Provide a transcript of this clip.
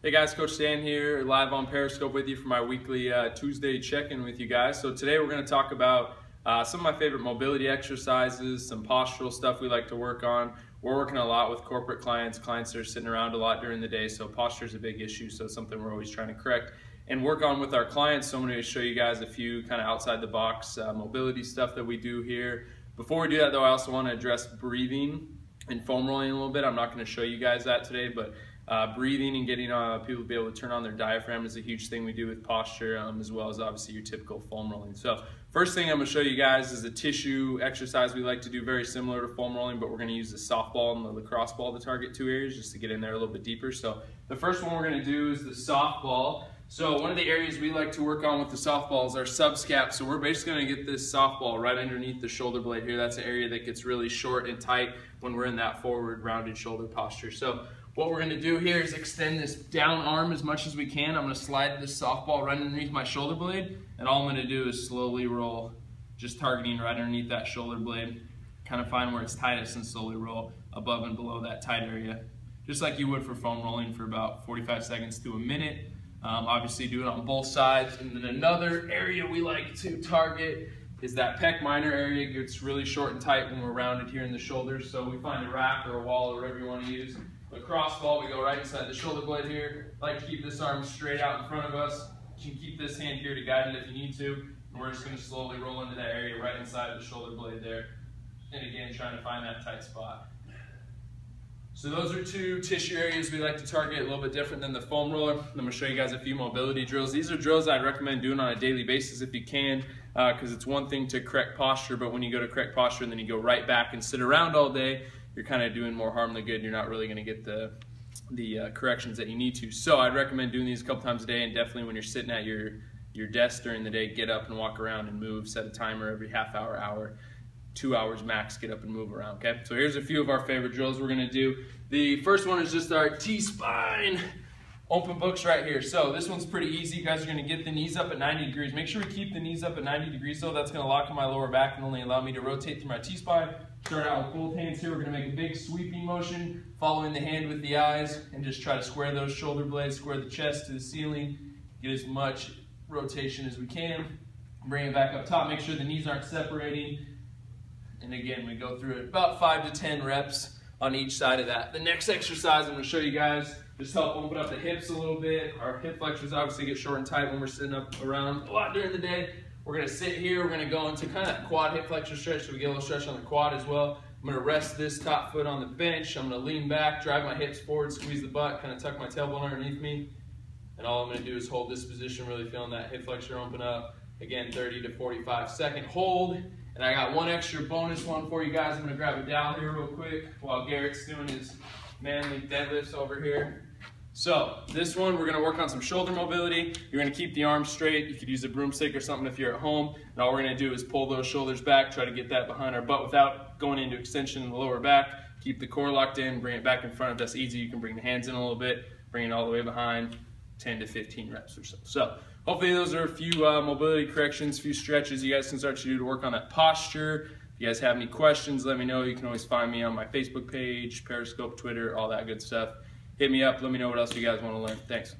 Hey guys, Coach Dan here, live on Periscope with you for my weekly Tuesday check-in with you guys. So today we're going to talk about some of my favorite mobility exercises, some postural stuff we like to work on. We're working a lot with corporate clients that are sitting around a lot during the day, so posture is a big issue, so it's something we're always trying to correct and work on with our clients. So I'm going to show you guys a few kind of outside the box mobility stuff that we do here. Before we do that though, I also want to address breathing and foam rolling a little bit. I'm not going to show you guys that today, but breathing and getting people to be able to turn on their diaphragm is a huge thing we do with posture, as well as obviously your typical foam rolling. So first thing I'm going to show you guys is a tissue exercise we like to do, very similar to foam rolling, but we're going to use the softball and the lacrosse ball to target two areas just to get in there a little bit deeper. So the first one we're going to do is the softball. So one of the areas we like to work on with the softball is our subscap. So we're basically going to get this softball right underneath the shoulder blade here. That's an area that gets really short and tight when we're in that forward rounded shoulder posture. So what we're going to do here is extend this down arm as much as we can. I'm going to slide this softball right underneath my shoulder blade, and all I'm going to do is slowly roll, just targeting right underneath that shoulder blade. Kind of find where it's tightest and slowly roll above and below that tight area, just like you would for foam rolling for about 45 seconds to a minute. Obviously do it on both sides. And then another area we like to target is that pec minor area. It gets really short and tight when we're rounded here in the shoulders. So we find a rack or a wall or whatever you want to use. Lacrosse ball, we go right inside the shoulder blade here. Like to keep this arm straight out in front of us. You can keep this hand here to guide it if you need to. And we're just going to slowly roll into that area right inside the shoulder blade there. And again, trying to find that tight spot. So those are two tissue areas we like to target, a little bit different than the foam roller. I'm going to show you guys a few mobility drills. These are drills I'd recommend doing on a daily basis if you can, because it's one thing to correct posture, but when you go to correct posture and then you go right back and sit around all day, you're kind of doing more harm than good. You're not really going to get the corrections that you need to. So I'd recommend doing these a couple times a day, and definitely when you're sitting at your desk during the day, get up and walk around and move. Set a timer every half hour, hour. 2 hours max, get up and move around, okay? So here's a few of our favorite drills we're gonna do. The first one is just our T-spine open books right here. So this one's pretty easy. You guys are gonna get the knees up at 90 degrees. Make sure we keep the knees up at 90 degrees though. That's gonna lock in my lower back and only allow me to rotate through my T-spine. Start out with both hands here. We're gonna make a big sweeping motion, following the hand with the eyes, and just try to square those shoulder blades, square the chest to the ceiling, get as much rotation as we can. Bring it back up top. Make sure the knees aren't separating. And again, we go through it about 5 to 10 reps on each side of that. The next exercise I'm going to show you guys just help open up the hips a little bit. Our hip flexors obviously get short and tight when we're sitting up around a lot during the day. We're going to sit here. We're going to go into kind of that quad hip flexor stretch, so we get a little stretch on the quad as well. I'm going to rest this top foot on the bench. I'm going to lean back, drive my hips forward, squeeze the butt, kind of tuck my tailbone underneath me. And all I'm going to do is hold this position, really feeling that hip flexor open up. Again, 30 to 45 second hold. And I got one extra bonus one for you guys. I'm going to grab a dowel here real quick while Garrett's doing his manly deadlifts over here. So this one, we're going to work on some shoulder mobility. You're going to keep the arms straight. You could use a broomstick or something if you're at home. And all we're going to do is pull those shoulders back, try to get that behind our butt without going into extension in the lower back. Keep the core locked in, bring it back in front. If that's easy, you can bring the hands in a little bit, bring it all the way behind, 10 to 15 reps or so. So hopefully those are a few mobility corrections, a few stretches you guys can start to do to work on that posture. If you guys have any questions, let me know. You can always find me on my Facebook page, Periscope, Twitter, all that good stuff. Hit me up. Let me know what else you guys want to learn. Thanks.